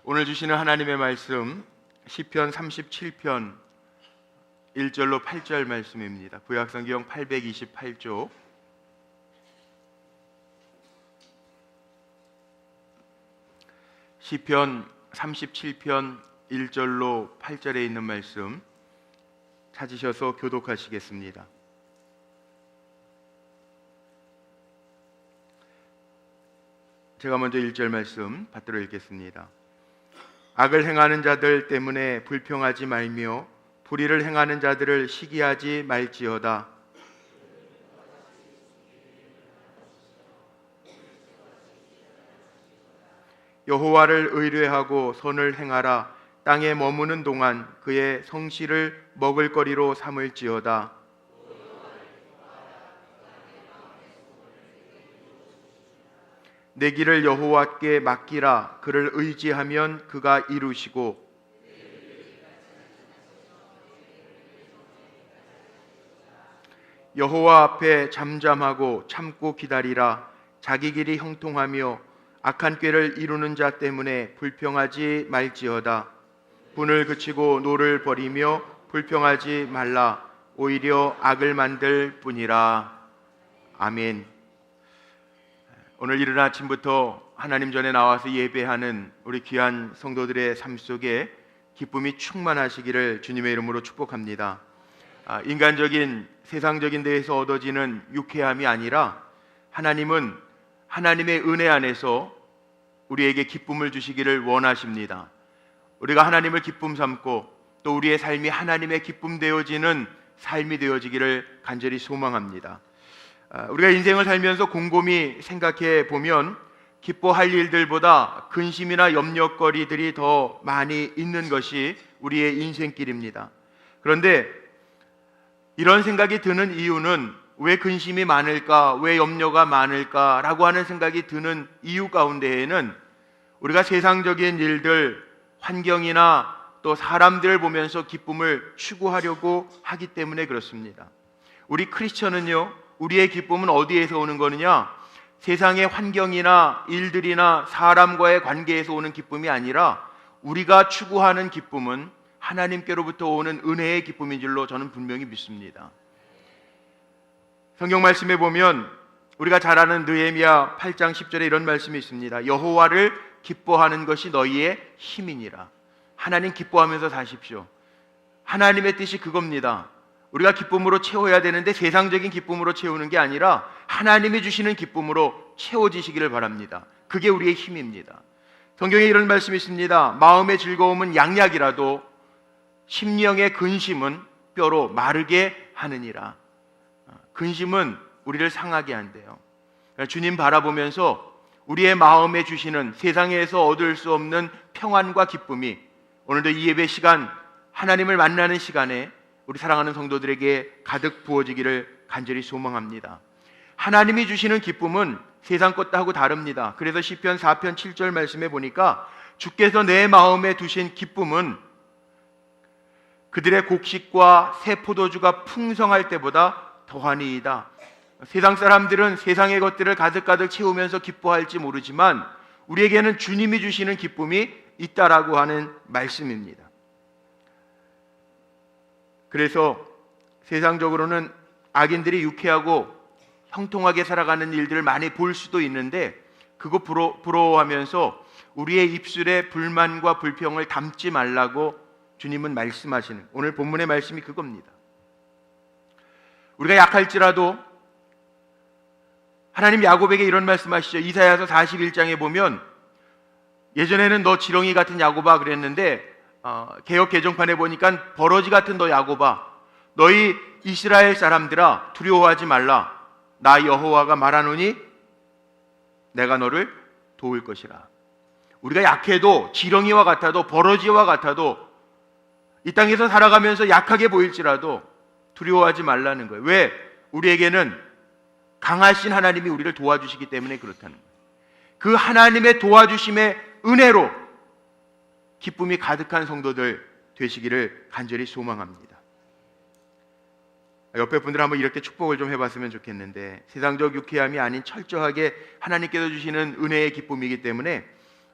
오늘 주시는 하나님의 말씀 시편 37편 1절로 8절 말씀입니다. 구약성경 828쪽 시편 37편 1절로 8절에 있는 말씀 찾으셔서 교독하시겠습니다. 제가 먼저 1절 말씀 받들어 읽겠습니다. 악을 행하는 자들 때문에 불평하지 말며 불의를 행하는 자들을 시기하지 말지어다. 여호와를 의뢰하고 선을 행하라. 땅에 머무는 동안 그의 성실을 먹을거리로 삼을지어다. 내 길을 여호와께 맡기라. 그를 의지하면 그가 이루시고 여호와 앞에 잠잠하고 참고 기다리라. 자기 길이 형통하며 악한 꾀를 이루는 자 때문에 불평하지 말지어다. 분을 그치고 노를 버리며 불평하지 말라. 오히려 악을 만들 뿐이라. 아멘. 오늘 이른 아침부터 하나님 전에 나와서 예배하는 우리 귀한 성도들의 삶 속에 기쁨이 충만하시기를 주님의 이름으로 축복합니다. 인간적인 세상적인 데에서 얻어지는 유쾌함이 아니라 하나님은 하나님의 은혜 안에서 우리에게 기쁨을 주시기를 원하십니다. 우리가 하나님을 기쁨 삼고 또 우리의 삶이 하나님의 기쁨 되어지는 삶이 되어지기를 간절히 소망합니다. 우리가 인생을 살면서 곰곰이 생각해 보면 기뻐할 일들보다 근심이나 염려거리들이 더 많이 있는 것이 우리의 인생길입니다. 그런데 이런 생각이 드는 이유는 왜 근심이 많을까, 왜 염려가 많을까라고 하는 생각이 드는 이유 가운데에는 우리가 세상적인 일들, 환경이나 또 사람들을 보면서 기쁨을 추구하려고 하기 때문에 그렇습니다. 우리 크리스천은요, 우리의 기쁨은 어디에서 오는 거느냐? 세상의 환경이나 일들이나 사람과의 관계에서 오는 기쁨이 아니라 우리가 추구하는 기쁨은 하나님께로부터 오는 은혜의 기쁨인 줄로 저는 분명히 믿습니다. 성경 말씀에 보면 우리가 잘 아는 느헤미야 8장 10절에 이런 말씀이 있습니다. 여호와를 기뻐하는 것이 너희의 힘이니라. 하나님 기뻐하면서 사십시오. 하나님의 뜻이 그겁니다. 우리가 기쁨으로 채워야 되는데 세상적인 기쁨으로 채우는 게 아니라 하나님이 주시는 기쁨으로 채워지시기를 바랍니다. 그게 우리의 힘입니다. 성경에 이런 말씀이 있습니다. 마음의 즐거움은 양약이라도 심령의 근심은 뼈로 마르게 하느니라. 근심은 우리를 상하게 한대요. 주님 바라보면서 우리의 마음에 주시는 세상에서 얻을 수 없는 평안과 기쁨이 오늘도 이 예배 시간 하나님을 만나는 시간에 우리 사랑하는 성도들에게 가득 부어지기를 간절히 소망합니다. 하나님이 주시는 기쁨은 세상 것하고 다릅니다. 그래서 시편 4편 7절 말씀에 보니까 주께서 내 마음에 두신 기쁨은 그들의 곡식과 새 포도주가 풍성할 때보다 더하니이다. 세상 사람들은 세상의 것들을 가득가득 채우면서 기뻐할지 모르지만 우리에게는 주님이 주시는 기쁨이 있다라고 하는 말씀입니다. 그래서 세상적으로는 악인들이 유쾌하고 형통하게 살아가는 일들을 많이 볼 수도 있는데 그거 부러워하면서 우리의 입술에 불만과 불평을 담지 말라고 주님은 말씀하시는, 오늘 본문의 말씀이 그겁니다. 우리가 약할지라도 하나님 야곱에게 이런 말씀하시죠. 이사야서 41장에 보면 예전에는 너 지렁이 같은 야곱아 그랬는데 개역 개정판에 보니까 버러지 같은 너 야곱아, 너희 이스라엘 사람들아 두려워하지 말라. 나 여호와가 말하노니 내가 너를 도울 것이라. 우리가 약해도 지렁이와 같아도 버러지와 같아도 이 땅에서 살아가면서 약하게 보일지라도 두려워하지 말라는 거예요. 왜? 우리에게는 강하신 하나님이 우리를 도와주시기 때문에 그렇다는 거예요. 그 하나님의 도와주심의 은혜로 기쁨이 가득한 성도들 되시기를 간절히 소망합니다. 옆에 분들 한번 이렇게 축복을 좀 해봤으면 좋겠는데 세상적 유쾌함이 아닌 철저하게 하나님께서 주시는 은혜의 기쁨이기 때문에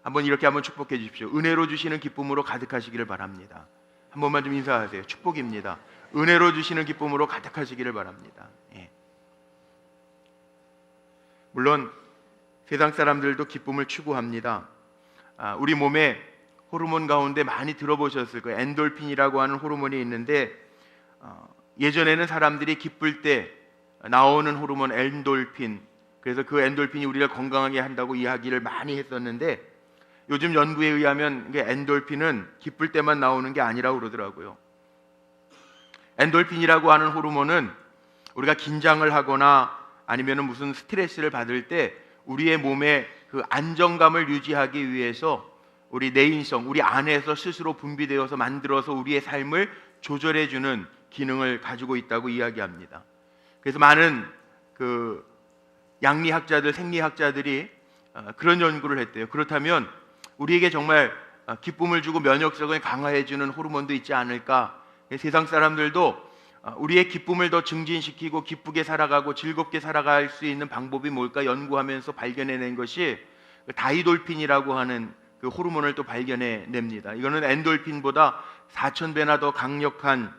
한번 축복해 주십시오. 은혜로 주시는 기쁨으로 가득하시기를 바랍니다. 한 번만 좀 인사하세요. 축복입니다. 은혜로 주시는 기쁨으로 가득하시기를 바랍니다. 예. 물론 세상 사람들도 기쁨을 추구합니다. 우리 몸에 호르몬 가운데 많이 들어보셨을 거예요. 엔돌핀이라고 하는 호르몬이 있는데 예전에는 사람들이 기쁠 때 나오는 호르몬 엔돌핀, 그래서 그 엔돌핀이 우리를 건강하게 한다고 이야기를 많이 했었는데 요즘 연구에 의하면 엔돌핀은 기쁠 때만 나오는 게 아니라고 그러더라고요. 엔돌핀이라고 하는 호르몬은 우리가 긴장을 하거나 아니면 무슨 스트레스를 받을 때 우리의 몸에 그 안정감을 유지하기 위해서 우리 내인성, 우리 안에서 스스로 분비되어서 만들어서 우리의 삶을 조절해주는 기능을 가지고 있다고 이야기합니다. 그래서 많은 그 양리학자들, 생리학자들이 그런 연구를 했대요. 그렇다면 우리에게 정말 기쁨을 주고 면역력을 강화해주는 호르몬도 있지 않을까? 세상 사람들도 우리의 기쁨을 더 증진시키고 기쁘게 살아가고 즐겁게 살아갈 수 있는 방법이 뭘까 연구하면서 발견해낸 것이 다이돌핀이라고 하는 그 호르몬을 또 발견해냅니다. 이거는 엔돌핀보다 4,000배나 더 강력한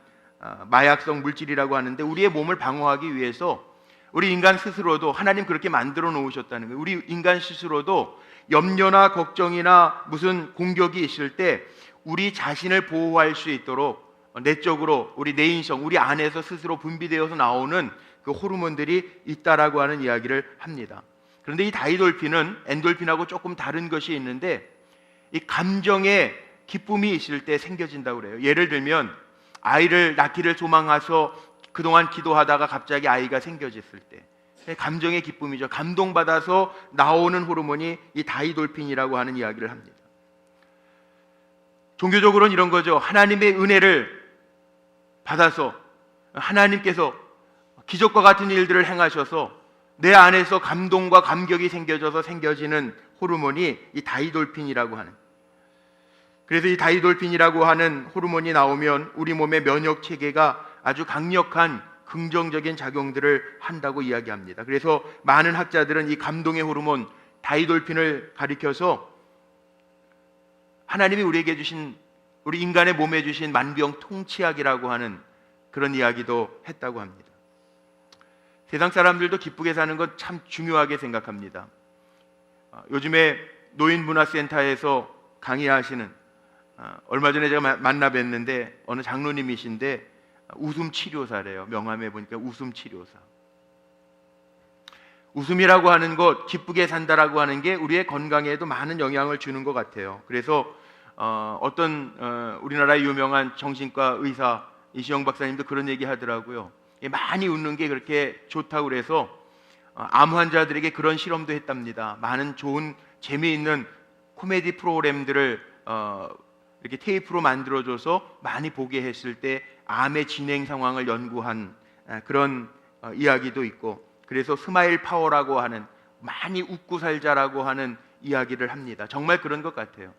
마약성 물질이라고 하는데 우리의 몸을 방어하기 위해서 우리 인간 스스로도 하나님 그렇게 만들어 놓으셨다는 거예요. 우리 인간 스스로도 염려나 걱정이나 무슨 공격이 있을 때 우리 자신을 보호할 수 있도록 내적으로 우리 내인성, 우리 안에서 스스로 분비되어서 나오는 그 호르몬들이 있다라고 하는 이야기를 합니다. 그런데 이 다이돌핀은 엔돌핀하고 조금 다른 것이 있는데 이 감정에 기쁨이 있을 때 생겨진다고 그래요. 예를 들면 아이를 낳기를 소망해서 그동안 기도하다가 갑자기 아이가 생겨졌을 때 감정의 기쁨이죠. 감동받아서 나오는 호르몬이 이 다이돌핀이라고 하는 이야기를 합니다. 종교적으로는 이런 거죠. 하나님의 은혜를 받아서 하나님께서 기적과 같은 일들을 행하셔서 내 안에서 감동과 감격이 생겨져서 생겨지는 호르몬이 이 다이돌핀이라고 하는, 그래서 이 다이돌핀이라고 하는 호르몬이 나오면 우리 몸의 면역 체계가 아주 강력한 긍정적인 작용들을 한다고 이야기합니다. 그래서 많은 학자들은 이 감동의 호르몬 다이돌핀을 가리켜서 하나님이 우리에게 주신, 우리 인간의 몸에 주신 만병통치약이라고 하는 그런 이야기도 했다고 합니다. 세상 사람들도 기쁘게 사는 건 참 중요하게 생각합니다. 요즘에 노인문화센터에서 강의하시는, 얼마 전에 제가 만나 뵀는데 어느 장로님이신데 웃음치료사래요. 명함에 보니까 웃음치료사. 웃음이라고 하는 것, 기쁘게 산다라고 하는 게 우리의 건강에도 많은 영향을 주는 것 같아요. 그래서 어떤 우리나라의 유명한 정신과 의사 이시영 박사님도 그런 얘기 하더라고요. 많이 웃는 게 그렇게 좋다고 그래서 암 환자들에게 그런 실험도 했답니다. 많은 좋은 재미있는 코미디 프로그램들을 이렇게 테이프로 만들어줘서 많이 보게 했을 때 암의 진행 상황을 연구한 그런 이야기도 있고, 그래서 스마일 파워라고 하는, 많이 웃고 살자라고 하는 이야기를 합니다. 정말 그런 것 같아요.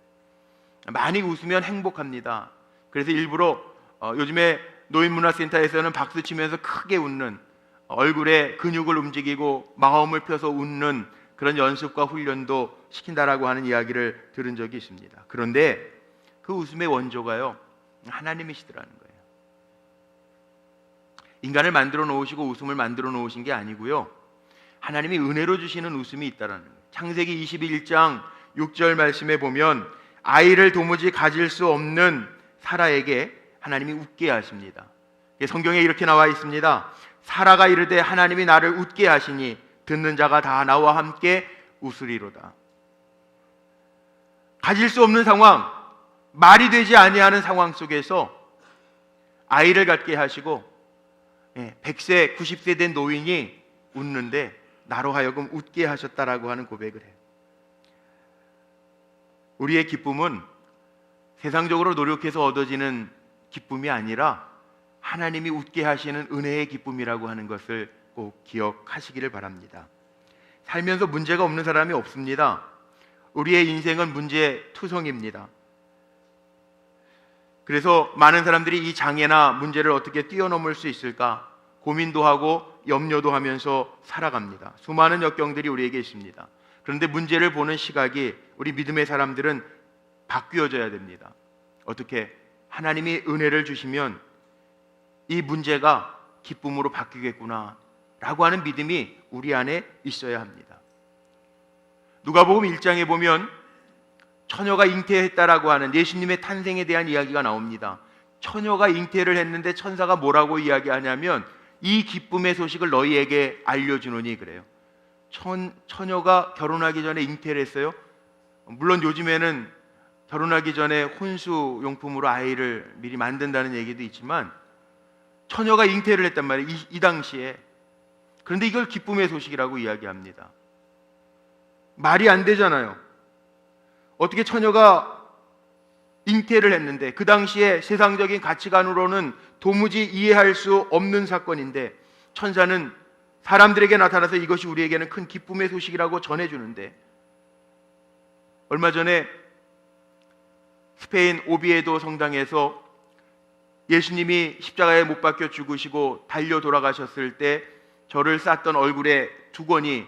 많이 웃으면 행복합니다. 그래서 일부러 요즘에 노인문화센터에서는 박수 치면서 크게 웃는, 얼굴에 근육을 움직이고 마음을 펴서 웃는 그런 연습과 훈련도 시킨다라고 하는 이야기를 들은 적이 있습니다. 그런데 그 웃음의 원조가요, 하나님이시더라는 거예요. 인간을 만들어 놓으시고 웃음을 만들어 놓으신 게 아니고요, 하나님이 은혜로 주시는 웃음이 있다라는 거예요. 창세기 21장 6절 말씀에 보면 아이를 도무지 가질 수 없는 사라에게 하나님이 웃게 하십니다. 성경에 이렇게 나와 있습니다. 사라가 이르되 하나님이 나를 웃게 하시니 듣는 자가 다 나와 함께 웃으리로다. 가질 수 없는 상황, 말이 되지 아니하는 상황 속에서 아이를 갖게 하시고 100세, 90세 된 노인이 웃는데 나로 하여금 웃게 하셨다라고 하는 고백을 해요. 우리의 기쁨은 세상적으로 노력해서 얻어지는 기쁨이 아니라 하나님이 웃게 하시는 은혜의 기쁨이라고 하는 것을 꼭 기억하시기를 바랍니다. 살면서 문제가 없는 사람이 없습니다. 우리의 인생은 문제투성입니다. 그래서 많은 사람들이 이 장애나 문제를 어떻게 뛰어넘을 수 있을까 고민도 하고 염려도 하면서 살아갑니다. 수많은 역경들이 우리에게 있습니다. 그런데 문제를 보는 시각이 우리 믿음의 사람들은 바뀌어져야 됩니다. 어떻게? 하나님이 은혜를 주시면 이 문제가 기쁨으로 바뀌겠구나 라고 하는 믿음이 우리 안에 있어야 합니다. 누가복음 1장에 보면 처녀가 잉태했다라고 하는 예수님의 탄생에 대한 이야기가 나옵니다. 처녀가 잉태를 했는데 천사가 뭐라고 이야기하냐면 이 기쁨의 소식을 너희에게 알려주노니 그래요. 처녀가 결혼하기 전에 잉태를 했어요. 물론 요즘에는 결혼하기 전에 혼수 용품으로 아이를 미리 만든다는 얘기도 있지만 처녀가 잉태를 했단 말이에요. 이 당시에. 그런데 이걸 기쁨의 소식이라고 이야기합니다. 말이 안 되잖아요. 어떻게 처녀가 잉태를 했는데 그 당시에 세상적인 가치관으로는 도무지 이해할 수 없는 사건인데 천사는 사람들에게 나타나서 이것이 우리에게는 큰 기쁨의 소식이라고 전해주는데, 얼마 전에 스페인 오비에도 성당에서 예수님이 십자가에 못 박혀 죽으시고 달려 돌아가셨을 때 저를 쌌던 얼굴에 두건이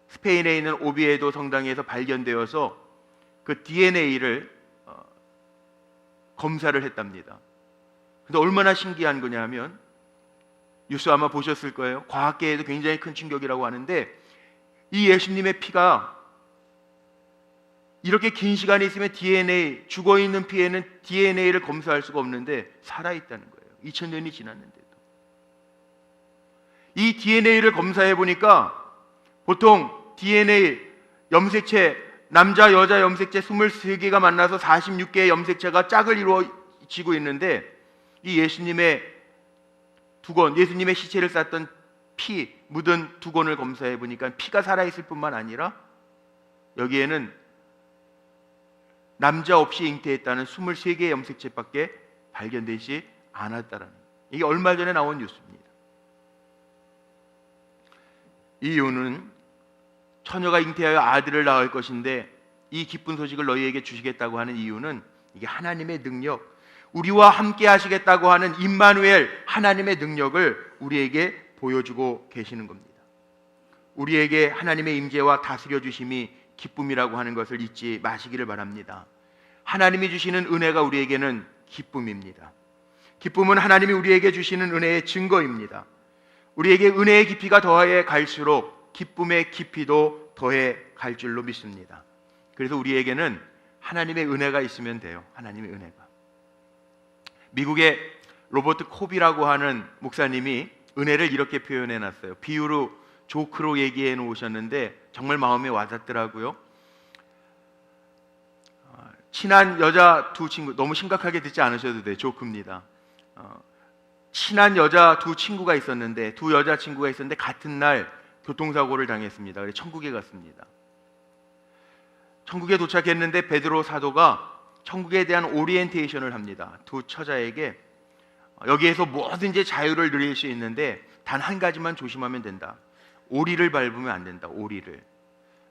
스페인에 있는 오비에도 성당에서 발견되어서 그 DNA를 검사를 했답니다. 근데 얼마나 신기한 거냐면, 뉴스 아마 보셨을 거예요. 과학계에도 굉장히 큰 충격이라고 하는데, 이 예수님의 피가 이렇게 긴 시간이 있으면 DNA, 죽어있는 피에는 DNA를 검사할 수가 없는데 살아있다는 거예요. 2000년이 지났는데도. 이 DNA를 검사해 보니까 보통 DNA 염색체, 남자 여자 염색체 23개가 만나서 46개의 염색체가 짝을 이루어지고 있는데, 이 예수님의 두건, 예수님의 시체를 쌌던 피 묻은 두건을 검사해 보니까 피가 살아있을 뿐만 아니라 여기에는 남자 없이 잉태했다는 23개의 염색체밖에 발견되지 않았다라는, 이게 얼마 전에 나온 뉴스입니다. 이 이유는 처녀가 잉태하여 아들을 낳을 것인데 이 기쁜 소식을 너희에게 주시겠다고 하는 이유는 이게 하나님의 능력, 우리와 함께 하시겠다고 하는 임마누엘 하나님의 능력을 우리에게 보여주고 계시는 겁니다. 우리에게 하나님의 임재와 다스려 주심이 기쁨이라고 하는 것을 잊지 마시기를 바랍니다. 하나님이 주시는 은혜가 우리에게는 기쁨입니다. 기쁨은 하나님이 우리에게 주시는 은혜의 증거입니다. 우리에게 은혜의 깊이가 더해 갈수록 기쁨의 깊이도 더해 갈 줄로 믿습니다. 그래서 우리에게는 하나님의 은혜가 있으면 돼요. 하나님의 은혜가. 미국의 로버트 콥이라고 하는 목사님이 은혜를 이렇게 표현해 놨어요. 비유로, 조크로 얘기해 놓으셨는데 정말 마음에 와닿더라고요. 친한 여자 두 친구, 너무 심각하게 듣지 않으셔도 돼요. 조크입니다. 친한 여자 두 친구가 있었는데, 두 여자 친구가 있었는데 같은 날 교통사고를 당했습니다. 그래서 천국에 갔습니다. 천국에 도착했는데 베드로 사도가 천국에 대한 오리엔테이션을 합니다. 두 처자에게 여기에서 뭐든지 자유를 누릴 수 있는데 단 한 가지만 조심하면 된다. 오리를 밟으면 안 된다. 오리를.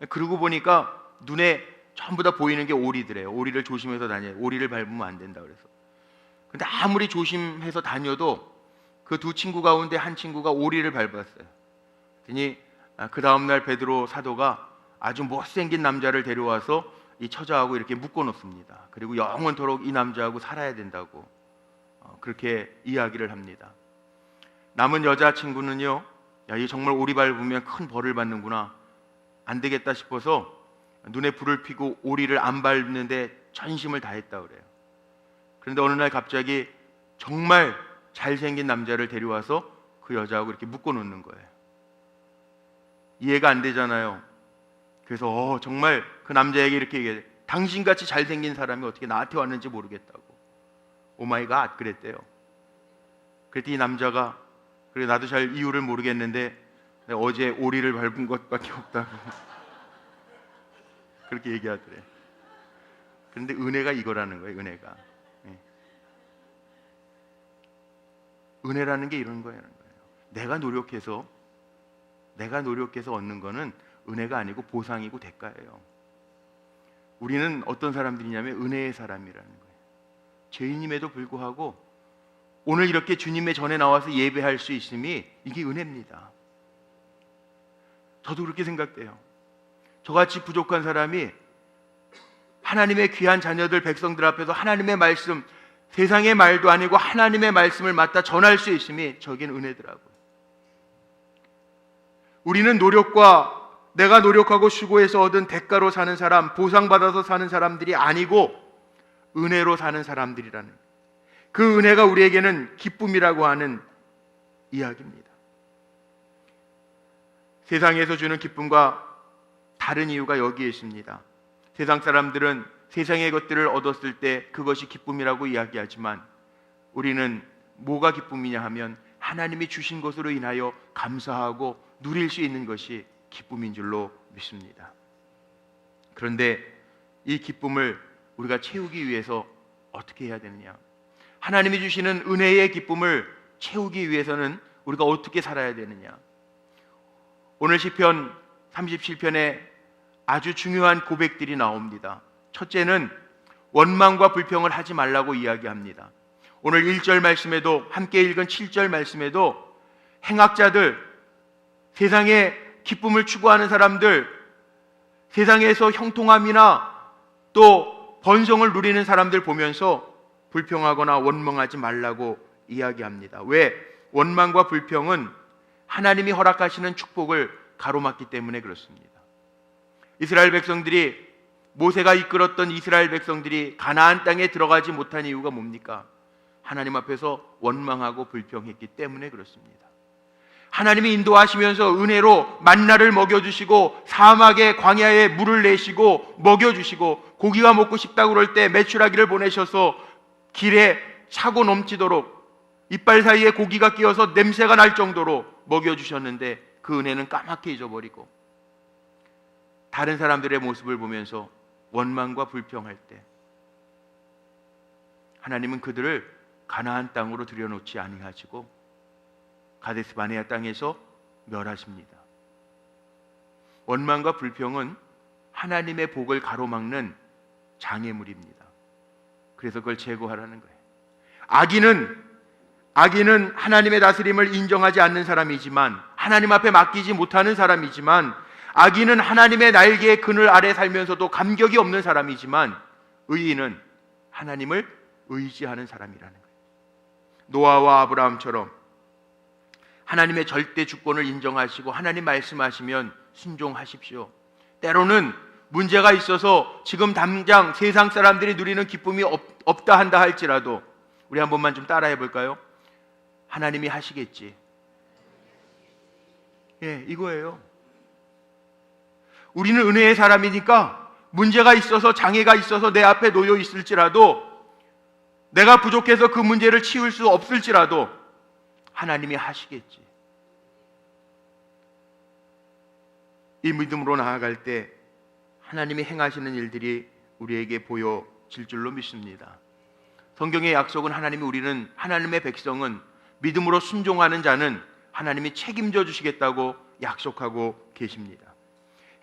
그러고 보니까 눈에 전부 다 보이는 게 오리들이에요. 오리를 조심해서 다녀요. 오리를 밟으면 안 된다 그래서. 근데 아무리 조심해서 다녀도 그 두 친구 가운데 한 친구가 오리를 밟았어요. 그랬더니 그 다음날 베드로 사도가 아주 못생긴 남자를 데려와서 이 처자하고 이렇게 묶어놓습니다. 그리고 영원토록 이 남자하고 살아야 된다고 그렇게 이야기를 합니다. 남은 여자친구는요, 야, 이 정말 오리 밟으면 큰 벌을 받는구나, 안 되겠다 싶어서 눈에 불을 피고 오리를 안 밟는데 전심을 다했다 그래요. 그런데 어느 날 갑자기 정말 잘생긴 남자를 데려와서 그 여자하고 이렇게 묶어놓는 거예요. 이해가 안 되잖아요. 그래서 정말 그 남자에게 이렇게 얘기해요. 당신같이 잘생긴 사람이 어떻게 나한테 왔는지 모르겠다고. 오마이갓 그랬대요. 그랬더니 이 남자가, 그래 나도 잘 이유를 모르겠는데 내가 어제 오리를 밟은 것밖에 없다고 그렇게 얘기하더래. 그런데 은혜가 이거라는 거예요. 은혜가. 은혜라는 게 이런 거예요. 내가 노력해서 얻는 거는 은혜가 아니고 보상이고 대가예요. 우리는 어떤 사람들이냐면 은혜의 사람이라는 거예요. 죄인임에도 불구하고 오늘 이렇게 주님의 전에 나와서 예배할 수 있음이, 이게 은혜입니다. 저도 그렇게 생각돼요. 저같이 부족한 사람이 하나님의 귀한 자녀들 백성들 앞에서 하나님의 말씀, 세상의 말도 아니고 하나님의 말씀을 맡아 전할 수 있음이 저긴 은혜더라고요. 우리는 노력과 내가 노력하고 수고해서 얻은 대가로 사는 사람, 보상받아서 사는 사람들이 아니고 은혜로 사는 사람들이라는, 그 은혜가 우리에게는 기쁨이라고 하는 이야기입니다. 세상에서 주는 기쁨과 다른 이유가 여기에 있습니다. 세상 사람들은 세상의 것들을 얻었을 때 그것이 기쁨이라고 이야기하지만 우리는 뭐가 기쁨이냐 하면 하나님이 주신 것으로 인하여 감사하고 누릴 수 있는 것이 기쁨인 줄로 믿습니다. 그런데 이 기쁨을 우리가 채우기 위해서 어떻게 해야 되느냐? 하나님이 주시는 은혜의 기쁨을 채우기 위해서는 우리가 어떻게 살아야 되느냐? 오늘 시편 37편에 아주 중요한 고백들이 나옵니다. 첫째는 원망과 불평을 하지 말라고 이야기합니다. 오늘 1절 말씀에도, 함께 읽은 7절 말씀에도 행악자들, 세상에 기쁨을 추구하는 사람들, 세상에서 형통함이나 또 번성을 누리는 사람들 보면서 불평하거나 원망하지 말라고 이야기합니다. 왜? 원망과 불평은 하나님이 허락하시는 축복을 가로막기 때문에 그렇습니다. 이스라엘 백성들이, 모세가 이끌었던 이스라엘 백성들이 가나안 땅에 들어가지 못한 이유가 뭡니까? 하나님 앞에서 원망하고 불평했기 때문에 그렇습니다. 하나님이 인도하시면서 은혜로 만나를 먹여주시고 사막의 광야에 물을 내시고 먹여주시고 고기가 먹고 싶다고 그럴 때 메추라기를 보내셔서 길에 차고 넘치도록 이빨 사이에 고기가 끼어서 냄새가 날 정도로 먹여주셨는데 그 은혜는 까맣게 잊어버리고 다른 사람들의 모습을 보면서 원망과 불평할 때 하나님은 그들을 가나안 땅으로 들여놓지 아니하시고 가데스 바네아 땅에서 멸하십니다. 원망과 불평은 하나님의 복을 가로막는 장애물입니다. 그래서 그걸 제거하라는 거예요. 악인은 하나님의 다스림을 인정하지 않는 사람이지만, 하나님 앞에 맡기지 못하는 사람이지만, 악인은 하나님의 날개의 그늘 아래 살면서도 감격이 없는 사람이지만, 의인은 하나님을 의지하는 사람이라는 거예요. 노아와 아브라함처럼 하나님의 절대 주권을 인정하시고 하나님 말씀하시면 순종하십시오. 때로는 문제가 있어서 지금 당장 세상 사람들이 누리는 기쁨이 없다 한다 할지라도 우리 한 번만 좀 따라해 볼까요? 하나님이 하시겠지. 예, 이거예요. 우리는 은혜의 사람이니까 문제가 있어서, 장애가 있어서 내 앞에 놓여 있을지라도, 내가 부족해서 그 문제를 치울 수 없을지라도 하나님이 하시겠지. 이 믿음으로 나아갈 때 하나님이 행하시는 일들이 우리에게 보여질 줄로 믿습니다. 성경의 약속은 우리는 하나님의 백성은 믿음으로 순종하는 자는 하나님이 책임져 주시겠다고 약속하고 계십니다.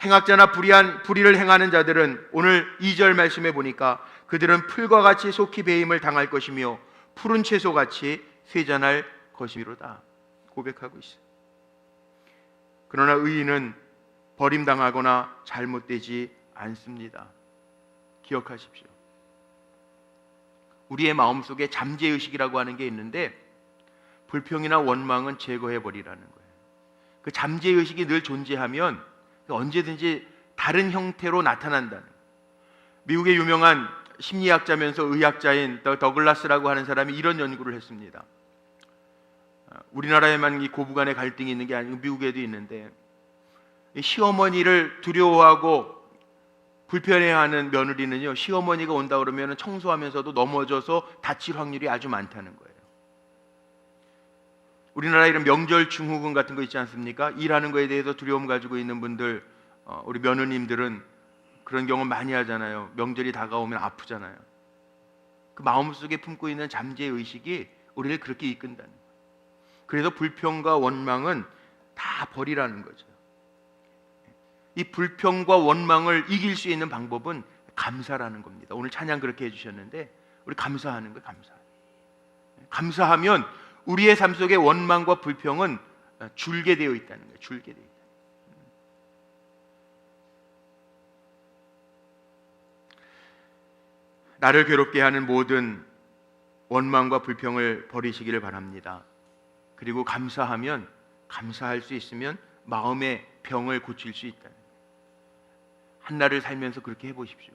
행악자나 불의를 행하는 자들은 오늘 2절 말씀에 보니까 그들은 풀과 같이 속히 배임을 당할 것이며 푸른 채소같이 쇠잔할 것이로다 고백하고 있어요. 그러나 의인은 버림당하거나 잘못되지 않습니다. 기억하십시오. 우리의 마음속에 잠재의식이라고 하는 게 있는데 불평이나 원망은 제거해버리라는 거예요. 그 잠재의식이 늘 존재하면 언제든지 다른 형태로 나타난다는 거예요. 미국의 유명한 심리학자면서 의학자인 더글라스라고 하는 사람이 이런 연구를 했습니다. 우리나라에만 이 고부간의 갈등이 있는 게 아니고 미국에도 있는데, 시어머니를 두려워하고 불편해하는 며느리는요, 시어머니가 온다 그러면 청소하면서도 넘어져서 다칠 확률이 아주 많다는 거예요. 우리나라 이런 명절 증후군 같은 거 있지 않습니까? 일하는 거에 대해서 두려움 가지고 있는 분들, 우리 며느님들은 그런 경험 많이 하잖아요. 명절이 다가오면 아프잖아요. 그 마음속에 품고 있는 잠재의식이 우리를 그렇게 이끈다는 거예요. 그래서 불평과 원망은 다 버리라는 거죠. 이 불평과 원망을 이길 수 있는 방법은 감사라는 겁니다. 오늘 찬양 그렇게 해주셨는데 우리 감사하는 거예요. 감사하면 우리의 삶 속에 원망과 불평은 줄게 되어 있다는 거예요. 줄게 되어 있다. 나를 괴롭게 하는 모든 원망과 불평을 버리시기를 바랍니다. 그리고 감사할 수 있으면 마음의 병을 고칠 수 있다. 한날을 살면서 그렇게 해보십시오.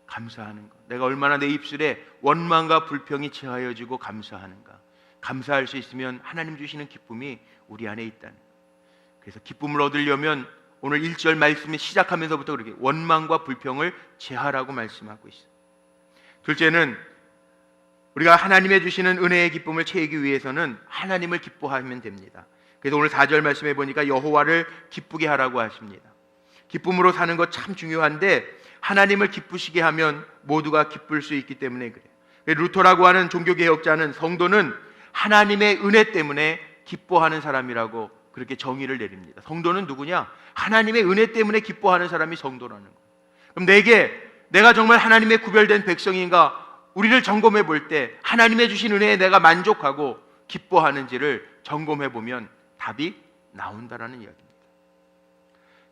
감사하는 것. 내가 얼마나 내 입술에 원망과 불평이 체하여지고 감사하는가. 감사할 수 있으면 하나님 주시는 기쁨이 우리 안에 있다는 것. 그래서 기쁨을 얻으려면 오늘 1절 말씀이 시작하면서부터 그렇게 원망과 불평을 제하라고 말씀하고 있어요. 둘째는 우리가 하나님의 주시는 은혜의 기쁨을 채우기 위해서는 하나님을 기뻐하면 됩니다. 그래서 오늘 4절 말씀해 보니까 여호와를 기쁘게 하라고 하십니다. 기쁨으로 사는 것 참 중요한데 하나님을 기쁘시게 하면 모두가 기쁠 수 있기 때문에 그래요. 루터라고 하는 종교개혁자는 성도는 하나님의 은혜 때문에 기뻐하는 사람이라고 그렇게 정의를 내립니다. 성도는 누구냐? 하나님의 은혜 때문에 기뻐하는 사람이 성도라는 거예요. 그럼 내가 정말 하나님의 구별된 백성인가? 우리를 점검해 볼 때 하나님의 주신 은혜에 내가 만족하고 기뻐하는지를 점검해 보면 답이 나온다라는 이야기입니다.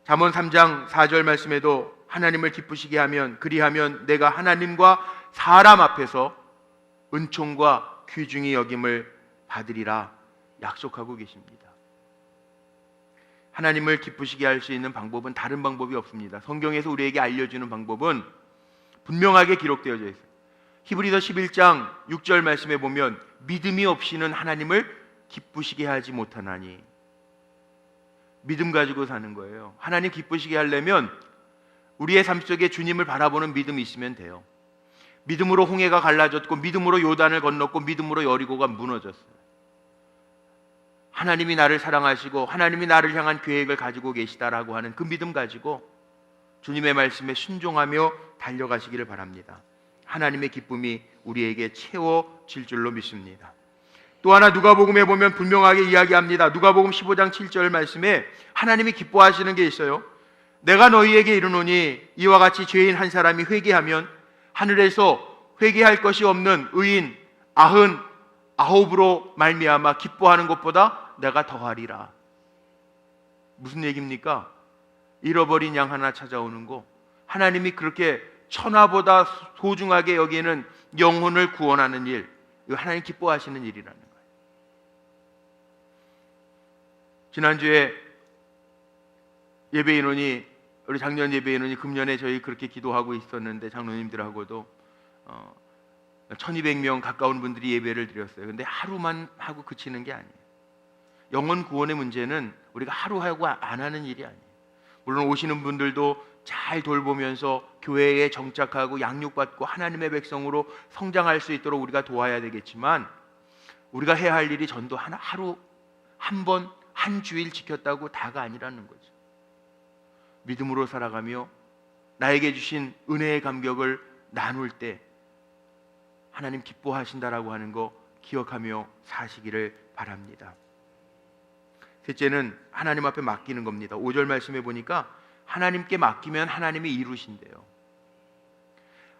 잠언 3장 4절 말씀에도 하나님을 기쁘시게 하면 그리하면 내가 하나님과 사람 앞에서 은총과 귀중히 여김을 받으리라 약속하고 계십니다. 하나님을 기쁘시게 할 수 있는 방법은 다른 방법이 없습니다. 성경에서 우리에게 알려주는 방법은 분명하게 기록되어져 있어요. 히브리서 11장 6절 말씀에 보면 믿음이 없이는 하나님을 기쁘시게 하지 못하나니, 믿음 가지고 사는 거예요. 하나님 기쁘시게 하려면 우리의 삶 속에 주님을 바라보는 믿음이 있으면 돼요. 믿음으로 홍해가 갈라졌고 믿음으로 요단을 건넜고 믿음으로 여리고가 무너졌어요. 하나님이 나를 사랑하시고 하나님이 나를 향한 계획을 가지고 계시다라고 하는 그 믿음 가지고 주님의 말씀에 순종하며 달려가시기를 바랍니다. 하나님의 기쁨이 우리에게 채워질 줄로 믿습니다. 또 하나 누가복음에 보면 분명하게 이야기합니다. 누가복음 15장 7절 말씀에 하나님이 기뻐하시는 게 있어요. 내가 너희에게 이르노니 이와 같이 죄인 한 사람이 회개하면 하늘에서 회개할 것이 없는 의인 99으로 말미암아 기뻐하는 것보다 내가 더하리라. 무슨 얘기입니까? 잃어버린 양 하나 찾아오는 거, 하나님이 그렇게 천하보다 소중하게 여기는 영혼을 구원하는 일, 이거 하나님 기뻐하시는 일이라는 거예요. 지난주에 우리 작년 예배인원이 금년에 저희 그렇게 기도하고 있었는데 장로님들하고도 1200명 가까운 분들이 예배를 드렸어요. 근데 하루만 하고 그치는 게 아니에요. 영혼 구원의 문제는 우리가 하루 하고 안 하는 일이 아니에요. 물론 오시는 분들도 잘 돌보면서 교회에 정착하고 양육받고 하나님의 백성으로 성장할 수 있도록 우리가 도와야 되겠지만, 우리가 해야 할 일이 전도 하루 한 번, 한 주일 지켰다고 다가 아니라는 거죠. 믿음으로 살아가며 나에게 주신 은혜의 감격을 나눌 때 하나님 기뻐하신다라고 하는 거 기억하며 사시기를 바랍니다. 셋째는 하나님 앞에 맡기는 겁니다. 5절 말씀해 보니까 하나님께 맡기면 하나님이 이루신대요.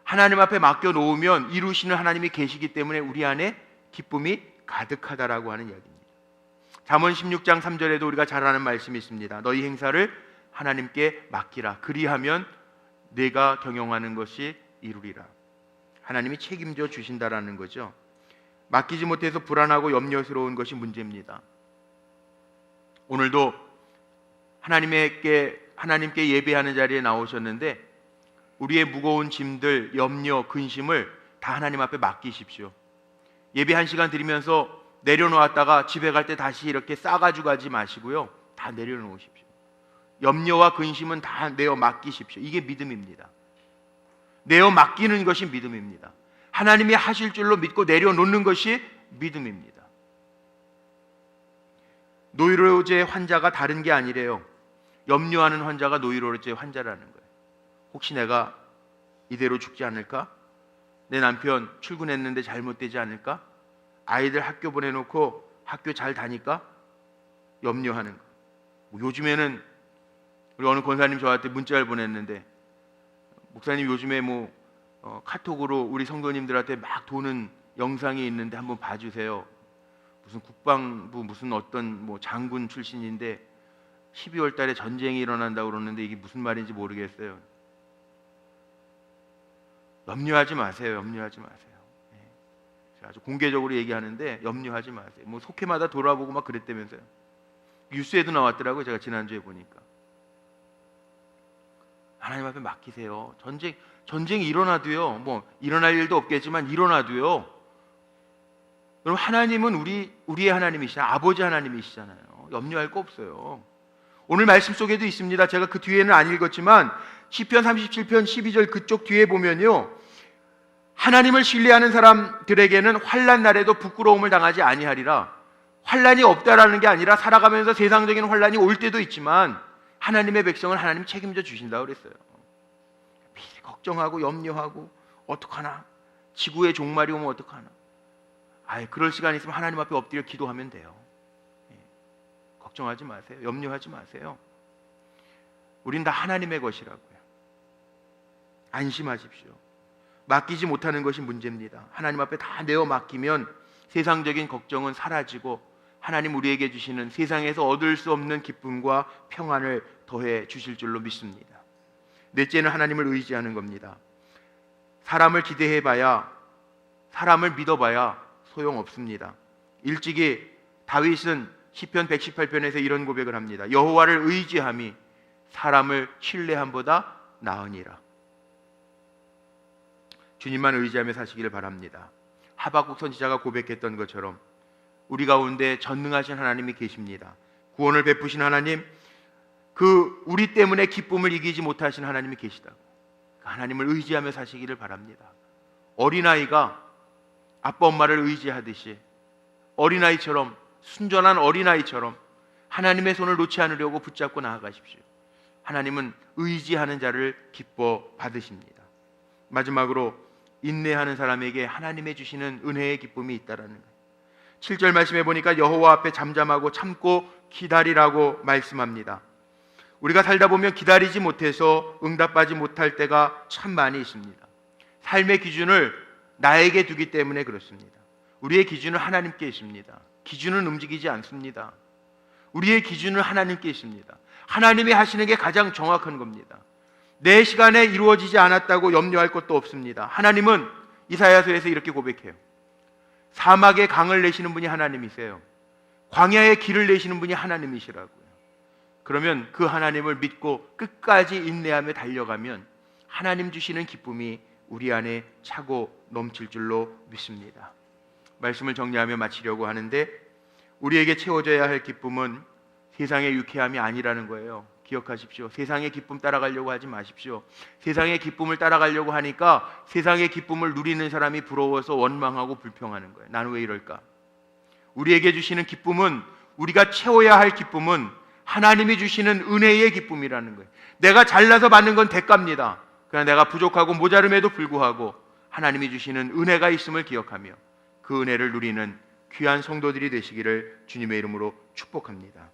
하나님 앞에 맡겨놓으면 이루시는 하나님이 계시기 때문에 우리 안에 기쁨이 가득하다라고 하는 이야기입니다. 잠언 16장 3절에도 우리가 잘 아는 말씀이 있습니다. 너희 행사를 하나님께 맡기라. 그리하면 내가 경영하는 것이 이루리라. 하나님이 책임져 주신다라는 거죠. 맡기지 못해서 불안하고 염려스러운 것이 문제입니다. 오늘도 하나님께 예배하는 자리에 나오셨는데 우리의 무거운 짐들, 염려, 근심을 다 하나님 앞에 맡기십시오. 예배 1시간 드리면서 내려놓았다가 집에 갈 때 다시 이렇게 싸가지고 가지 마시고요. 다 내려놓으십시오. 염려와 근심은 다 내어 맡기십시오. 이게 믿음입니다. 내어 맡기는 것이 믿음입니다. 하나님이 하실 줄로 믿고 내려놓는 것이 믿음입니다. 노이로제 환자가 다른 게 아니래요. 염려하는 환자가 노이로제 환자라는 거예요. 혹시 내가 이대로 죽지 않을까? 내 남편 출근했는데 잘못되지 않을까? 아이들 학교 보내놓고 학교 잘 다닐까? 염려하는 거. 요즘에는 우리 어느 권사님 저한테 문자를 보냈는데, 목사님 요즘에 카톡으로 우리 성도님들한테 막 도는 영상이 있는데 한번 봐주세요. 무슨 국방부 무슨 어떤 장군 출신인데 12월 달에 전쟁이 일어난다고 그러는데 이게 무슨 말인지 모르겠어요. 염려하지 마세요. 염려하지 마세요. 예. 아주 공개적으로 얘기하는데 염려하지 마세요. 뭐 속회마다 돌아보고 막 그랬다면서요. 뉴스에도 나왔더라고요. 제가 지난주에 보니까. 하나님 앞에 맡기세요. 전쟁이 일어나도요. 뭐 일어날 일도 없겠지만 일어나도요. 여러분 하나님은 우리의 하나님이시잖아요. 아버지 하나님이시잖아요. 염려할 거 없어요. 오늘 말씀 속에도 있습니다. 제가 그 뒤에는 안 읽었지만 시편 37편 12절 그쪽 뒤에 보면요. 하나님을 신뢰하는 사람들에게는 환난 날에도 부끄러움을 당하지 아니하리라. 환난이 없다라는 게 아니라 살아가면서 세상적인 환난이 올 때도 있지만 하나님의 백성은 하나님 책임져 주신다고 그랬어요. 미리 걱정하고 염려하고 어떡하나, 지구의 종말이 오면 어떡하나. 그럴 시간 있으면 하나님 앞에 엎드려 기도하면 돼요. 걱정하지 마세요. 염려하지 마세요. 우린 다 하나님의 것이라고요. 안심하십시오. 맡기지 못하는 것이 문제입니다. 하나님 앞에 다 내어 맡기면 세상적인 걱정은 사라지고 하나님 우리에게 주시는 세상에서 얻을 수 없는 기쁨과 평안을 더해 주실 줄로 믿습니다. 넷째는 하나님을 의지하는 겁니다. 사람을 기대해봐야, 사람을 믿어봐야 소용없습니다. 일찍이 다윗은 시편 118편에서 이런 고백을 합니다. 여호와를 의지함이 사람을 신뢰함보다 나으니라. 주님만 의지하며 사시기를 바랍니다. 하박국 선지자가 고백했던 것처럼 우리 가운데 전능하신 하나님이 계십니다. 구원을 베푸신 하나님, 우리 때문에 기쁨을 이기지 못하신 하나님이 계시다고. 그 하나님을 의지하며 사시기를 바랍니다. 어린아이가 아빠 엄마를 의지하듯이 어린아이처럼, 순전한 어린아이처럼 하나님의 손을 놓지 않으려고 붙잡고 나아가십시오. 하나님은 의지하는 자를 기뻐 받으십니다. 마지막으로 인내하는 사람에게 하나님의 주시는 은혜의 기쁨이 있다라는 거예요. 7절 말씀해 보니까 여호와 앞에 잠잠하고 참고 기다리라고 말씀합니다. 우리가 살다 보면 기다리지 못해서 응답받지 못할 때가 참 많이 있습니다. 삶의 기준을 나에게 두기 때문에 그렇습니다. 우리의 기준은 하나님께 있습니다. 기준은 움직이지 않습니다. 우리의 기준은 하나님께 있습니다. 하나님이 하시는 게 가장 정확한 겁니다. 내 시간에 이루어지지 않았다고 염려할 것도 없습니다. 하나님은 이사야서에서 이렇게 고백해요. 사막에 강을 내시는 분이 하나님이세요. 광야에 길을 내시는 분이 하나님이시라고요. 그러면 그 하나님을 믿고 끝까지 인내하며 달려가면 하나님 주시는 기쁨이 우리 안에 차고 넘칠 줄로 믿습니다. 말씀을 정리하며 마치려고 하는데, 우리에게 채워져야 할 기쁨은 세상의 유쾌함이 아니라는 거예요. 기억하십시오. 세상의 기쁨 따라가려고 하지 마십시오. 세상의 기쁨을 따라가려고 하니까 세상의 기쁨을 누리는 사람이 부러워서 원망하고 불평하는 거예요. 나는 왜 이럴까? 우리에게 주시는 기쁨은, 우리가 채워야 할 기쁨은 하나님이 주시는 은혜의 기쁨이라는 거예요. 내가 잘나서 받는 건 대가입니다. 그러나 내가 부족하고 모자름에도 불구하고 하나님이 주시는 은혜가 있음을 기억하며 그 은혜를 누리는 귀한 성도들이 되시기를 주님의 이름으로 축복합니다.